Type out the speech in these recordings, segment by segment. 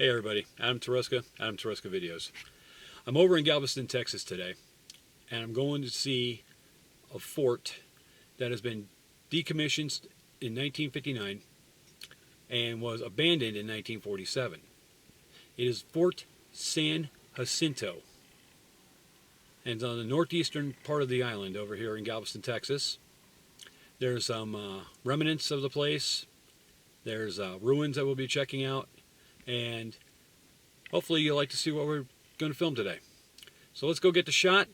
Hey everybody, Adam Teruska Videos. I'm over in Galveston, Texas today, and I'm going to see a fort that has been decommissioned in 1959 and was abandoned in 1947. It is Fort San Jacinto, and it's on the northeastern part of the island over here in Galveston, Texas. There's some remnants of the place. There's ruins that we'll be checking out, and hopefully you'll like to see what we're going to film today. So let's go get the shot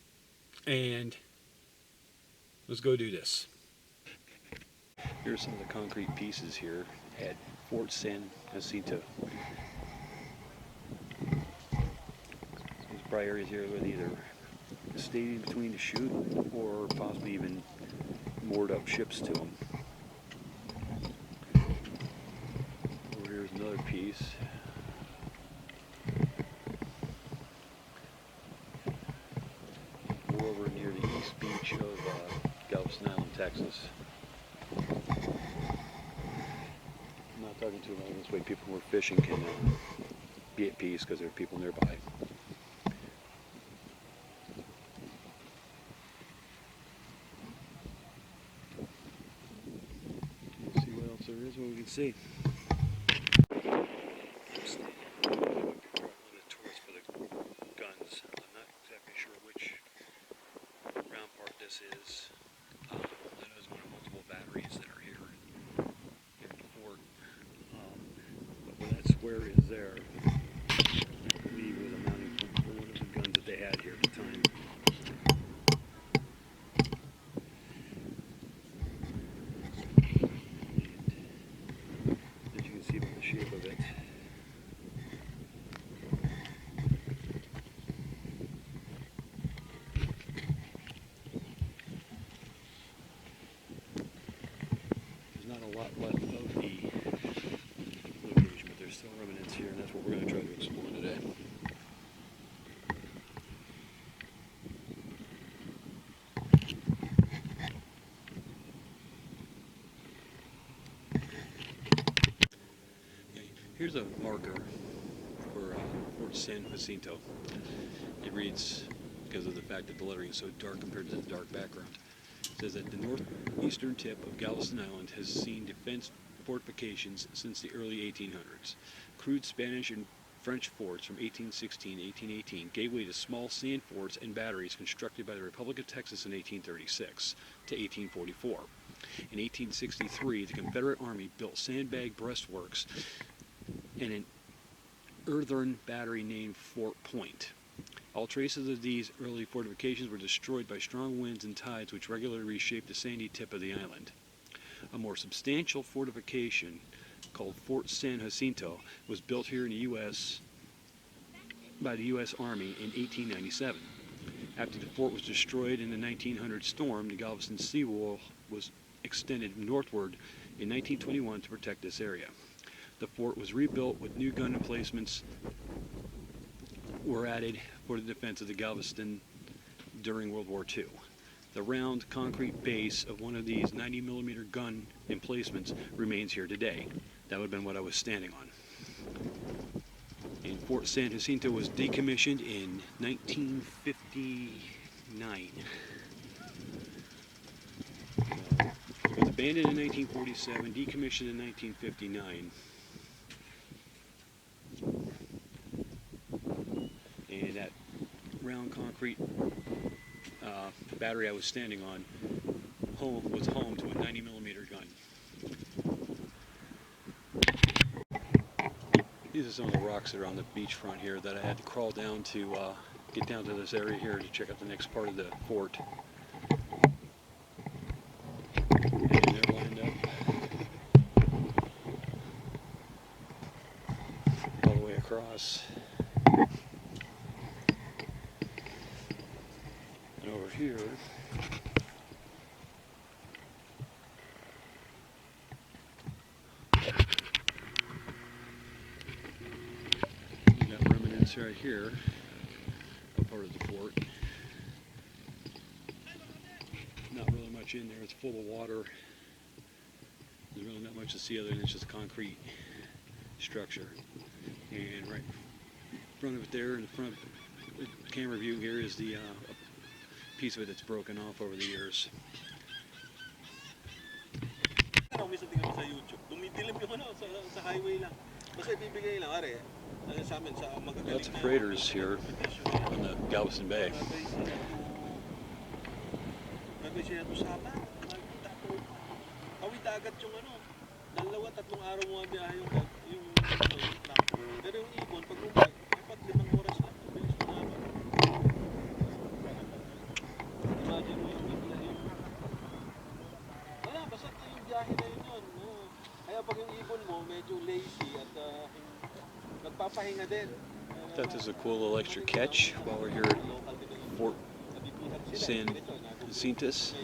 and let's go do this. Here's some of the concrete pieces here at Fort San Jacinto. There's probably areas here with either stayed in between to shoot or possibly even moored up ships to them. Over here's another piece. We're over near the east beach of Galveston Island, Texas. I'm not talking too long. This way people who are fishing can be at peace because there are people nearby. Let's see what else there is, what we can see. This is, I know there's one of multiple batteries that are here at the fort, but where that square is there, I believe was a mounting point for one of the guns that they had here at the time. And as you can see by the shape of it, not a lot left of the location, but there's still remnants here, and that's what we're going to try to explore today. Okay, here's a marker for Fort San Jacinto. It reads, because of the fact that the lettering is so dark compared to the dark background, says that the northeastern tip of Galveston Island has seen defense fortifications since the early 1800s. Crude Spanish and French forts from 1816 to 1818 gave way to small sand forts and batteries constructed by the Republic of Texas in 1836 to 1844. In 1863, the Confederate Army built sandbag breastworks and an earthen battery named Fort Point. All traces of these early fortifications were destroyed by strong winds and tides which regularly reshaped the sandy tip of the island. A more substantial fortification, called Fort San Jacinto, was built here in the U.S. by the U.S. Army in 1897. After the fort was destroyed in the 1900 storm, the Galveston seawall was extended northward in 1921 to protect this area. The fort was rebuilt with new gun emplacements were added for the defense of the Galveston during World War II. The round concrete base of one of these 90mm gun emplacements remains here today. That would have been what I was standing on. And Fort San Jacinto was decommissioned in 1959. It was abandoned in 1947, decommissioned in 1959. And that round concrete battery I was standing on was home to a 90mm gun. These are some of the rocks that are on the beachfront here that I had to crawl down to get down to this area here to check out the next part of the fort. And they're lined up all the way across. And over here, we got remnants right here, a part of the fort. Not really much in there, it's full of water. There's really not much to see other than it's just concrete structure. And right in front of it there, in the front of the camera view here, is the piece of it that's broken off over the years. Minsan tingnan mo sa YouTube, dumidilim yung ano, sa highway lang. Basta ibibigay lang, are, sa amin, sa magagaling Lots of freighters here on the Galveston Bay. Gagawin siya ito sapa. Kawit agad yung ano, 2-3 araw mo ang biyahe yung truck. Pero yung ibon, pag umay, 4-5 oras lang. Bilis na naman. Imagine mo yung bigla yung... Wala, basta yung biyahe na yun. No? Kaya pag yung ibon mo, medyo lazy at nagpapahinga din. That is a cool electric catch while we're here at Port San Jacinto. See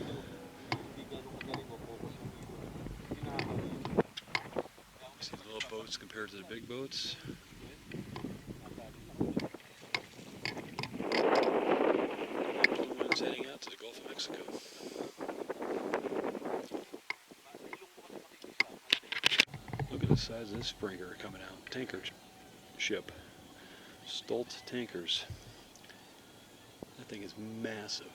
the little boats compared to the big boats. One's heading out to the Gulf of Mexico. Look at the size of this freighter coming out. Tanker ship. Stolt tankers. That thing is massive.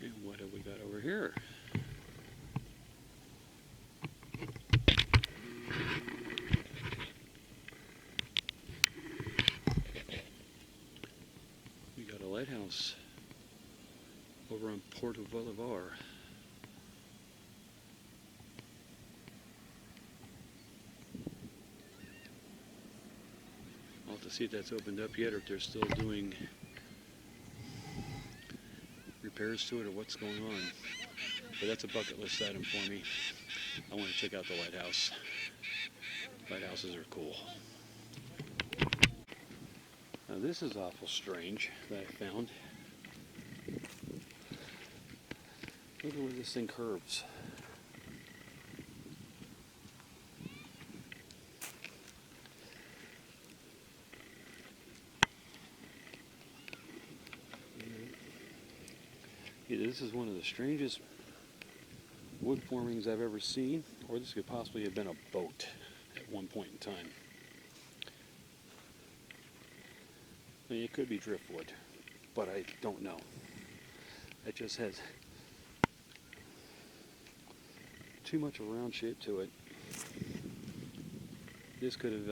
And what have we got over here? We got a lighthouse over on Port Bolivar. I'll have to see if that's opened up yet or if they're still doing repairs to it or what's going on. But that's a bucket list item for me. I want to check out the lighthouse. Lighthouses are cool. Now this is awful strange that I found. Look at where this thing curves. Yeah, this is one of the strangest wood formings I've ever seen, or this could possibly have been a boat at one point in time. I mean, it could be driftwood, but I don't know. It just has too much of a round shape to it. This could have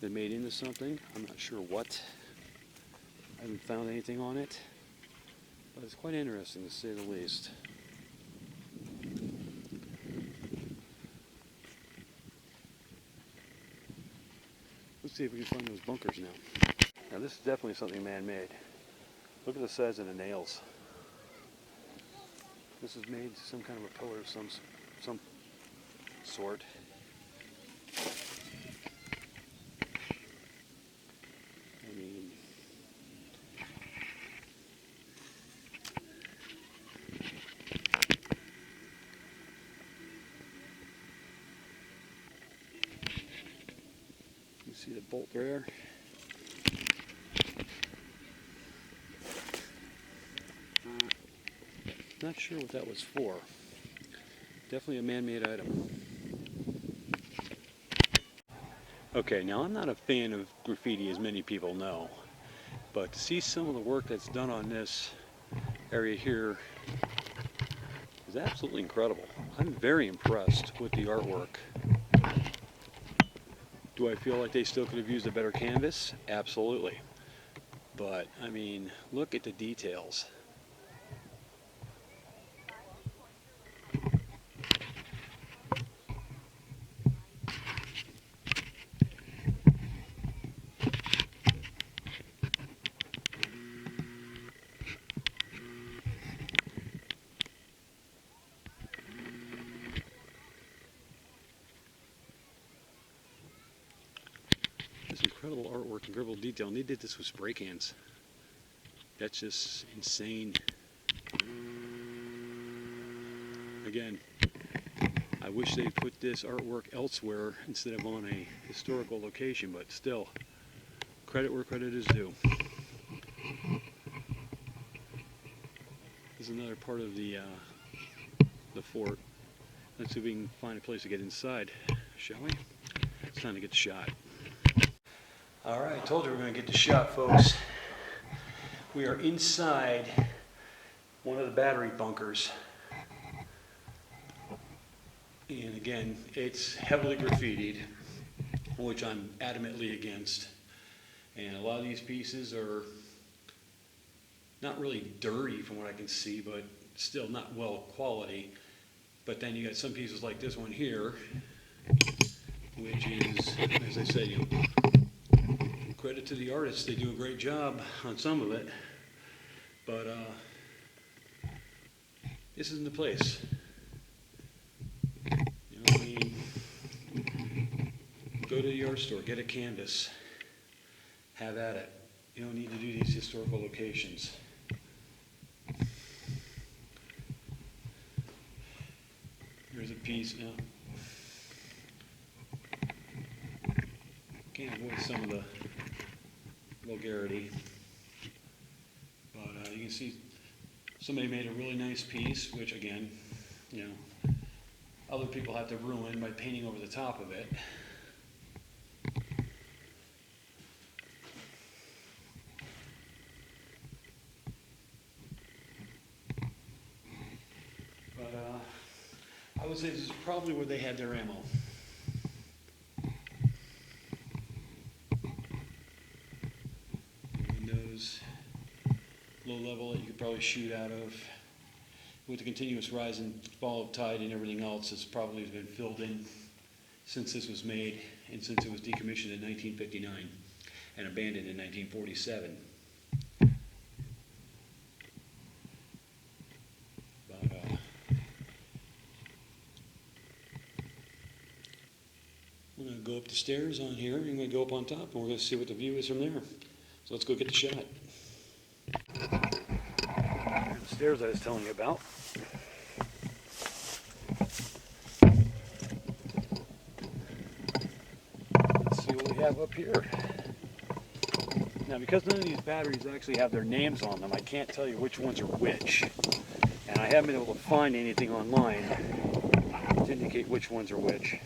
been made into something. I'm not sure what. I haven't found anything on it, but it's quite interesting to say the least. Let's see if we can find those bunkers now. Now this is definitely something man-made. Look at the size of the nails. This is made some kind of a pillar of some sort. I mean, you see the bolt there. Not sure what that was for. Definitely a man-made item. Okay, now I'm not a fan of graffiti, as many people know, but to see some of the work that's done on this area here is absolutely incredible. I'm very impressed with the artwork. Do I feel like they still could have used a better canvas? Absolutely. But, I mean, look at the details. This incredible artwork, incredible detail, and they did this with spray cans. That's just insane. Again, I wish they put this artwork elsewhere instead of on a historical location, but still, credit where credit is due. This is another part of the fort. Let's see if we can find a place to get inside, shall we? It's time to get the shot. All right, I told you we're going to get the shot, folks. We are inside one of the battery bunkers. And again, it's heavily graffitied, which I'm adamantly against. And a lot of these pieces are not really dirty from what I can see, but still not well quality. But then you got some pieces like this one here, which is, as I say, credit to the artists. They do a great job on some of it. But this isn't the place. You know what I mean? Go to the art store, get a canvas, have at it. You don't need to do these historical locations. Here's a piece now. Can't avoid some of the vulgarity, but you can see somebody made a really nice piece, which again, you know, other people have to ruin by painting over the top of it. I would say this is probably where they had their ammo. Windows, low level that you could probably shoot out of. With the continuous rise and fall of tide and everything else, it's probably been filled in since this was made and since it was decommissioned in 1959 and abandoned in 1947. We're going to go up the stairs on here, and we're going to go up on top, and we're going to see what the view is from there. So let's go get the shot. The stairs I was telling you about. Let's see what we have up here. Now, because none of these batteries actually have their names on them, I can't tell you which ones are which. And I haven't been able to find anything online to indicate which ones are which.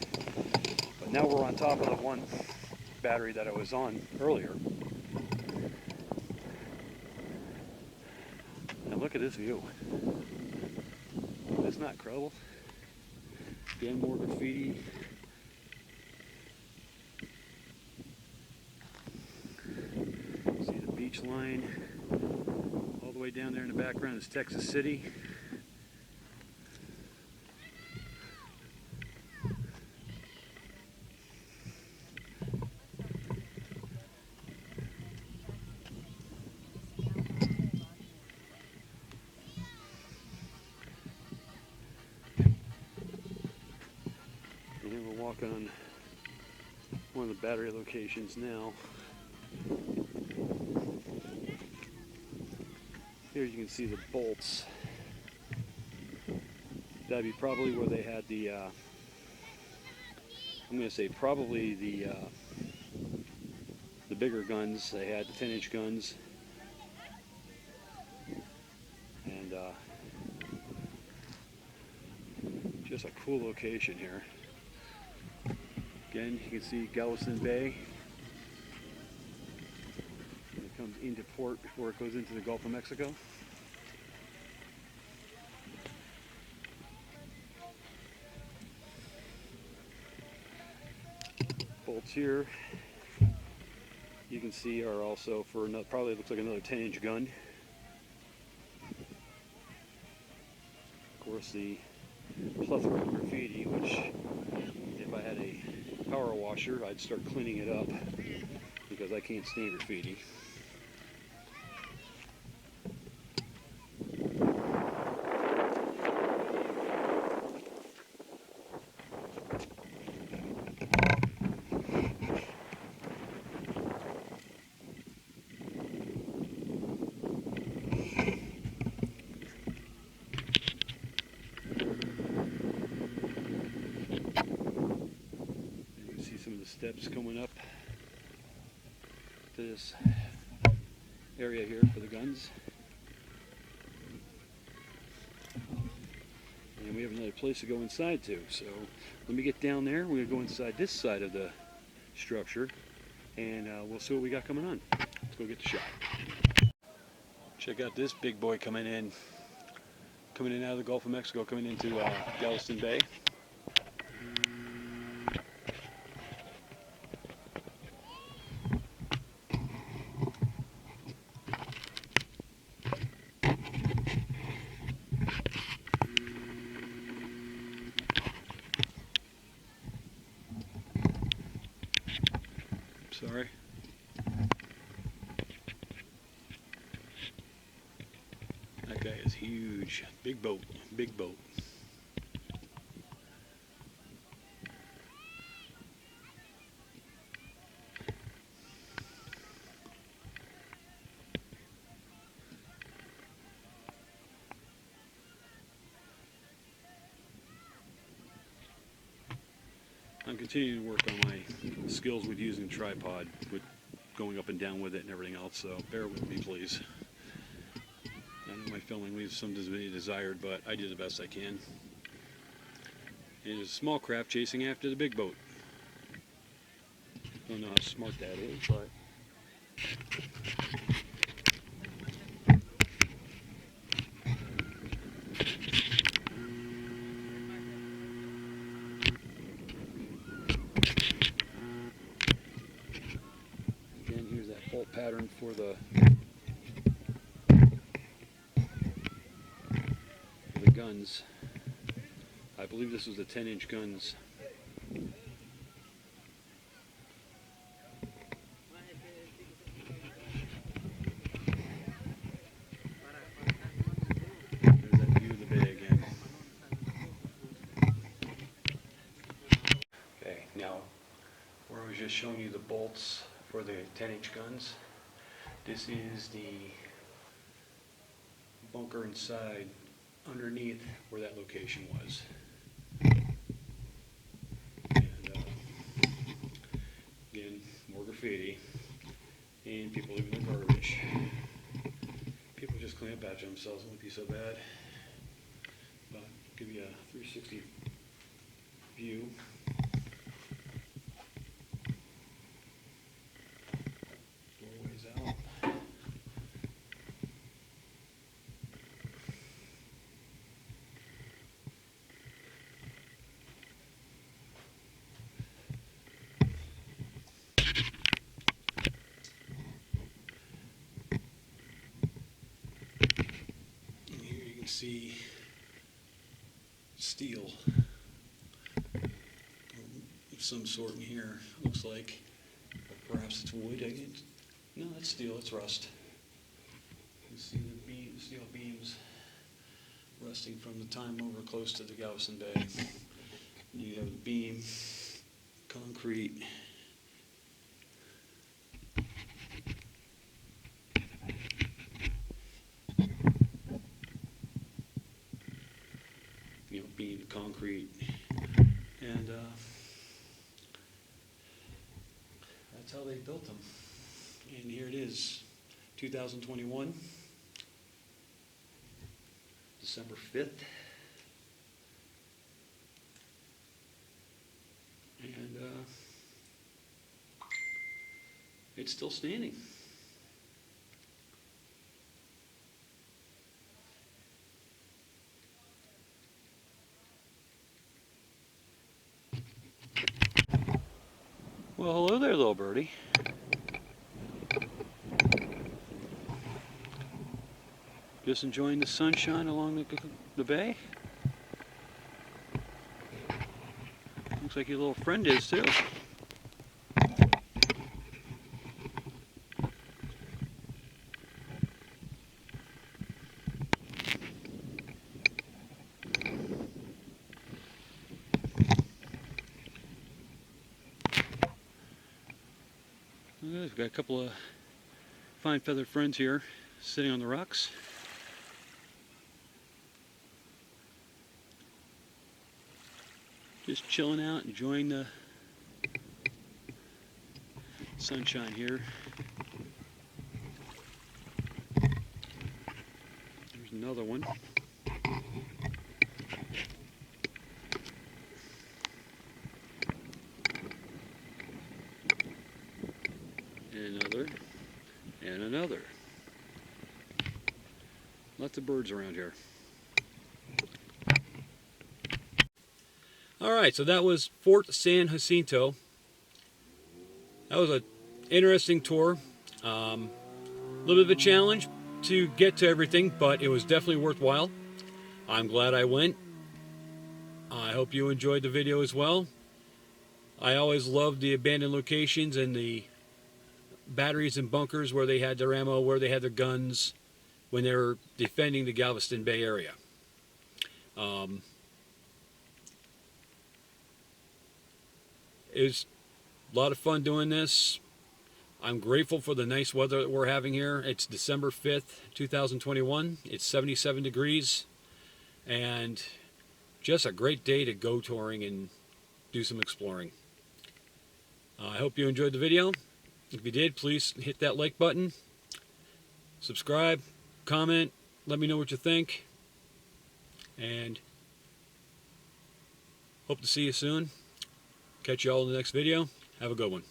Now we're on top of the one battery that I was on earlier. Now look at this view. Isn't that incredible? Again, more graffiti. See the beach line. All the way down there in the background is Texas City. We're walking on one of the battery locations now. Here you can see the bolts. That'd be probably where they had the, I'm going to say probably the bigger guns. They had the 10-inch guns. And just a cool location here. Again, you can see Galveston Bay. It comes into port before it goes into the Gulf of Mexico. Bolts here, you can see, are also for another, probably looks like another 10-inch gun. Of course, the plethora of graffiti, which if I had a power washer, I'd start cleaning it up because I can't stand graffiti. steps coming up to this area here for the guns. And we have another place to go inside too. So let me get down there. We're going to go inside this side of the structure and we'll see what we got coming on. Let's go get the shot. Check out this big boy coming in out of the Gulf of Mexico, coming into Galveston Bay. Sorry. That guy is huge. Big boat, big boat. I'm continuing to work on my skills with using tripod, with going up and down with it and everything else, so bear with me please. I know my filming leaves some to be desired, but I do the best I can. And there's a small craft chasing after the big boat. Don't know how smart that is, but again, here's that bolt pattern for the guns. I believe this was the 10-inch guns. There's that view of the bay again. Okay, now where I was just showing you the bolts for the 10-inch guns, this is the bunker inside underneath where that location was. And again, more graffiti and people leaving their garbage. People just clean up after themselves. It wouldn't be so bad. But I'll give you a 360 view. Doorways out. See steel of some sort in here. Looks like, or perhaps it's wood. No, that's steel. It's rust. You can see the steel beams rusting from the time over close to the Galveston Bay. You have the beam, concrete. Beam, concrete, and that's how they built them. And here it is, 2021, December 5th, and it's still standing. Well, hello there, little birdie. Just enjoying the sunshine along the bay. Looks like your little friend is too. We've got a couple of fine feathered friends here sitting on the rocks. Just chilling out, enjoying the sunshine here. There's another one. And another. And another. Lots of birds around here. Alright, so that was Fort San Jacinto. That was an interesting tour. A little bit of a challenge to get to everything, but it was definitely worthwhile. I'm glad I went. I hope you enjoyed the video as well. I always loved the abandoned locations and the batteries and bunkers where they had their ammo, where they had their guns when they were defending the Galveston Bay area. It was a lot of fun doing this. I'm grateful for the nice weather that we're having here. It's December 5th, 2021. It's 77 degrees and just a great day to go touring and do some exploring. I hope you enjoyed the video. If you did, please hit that like button, subscribe, comment, let me know what you think, and hope to see you soon. Catch you all in the next video. Have a good one.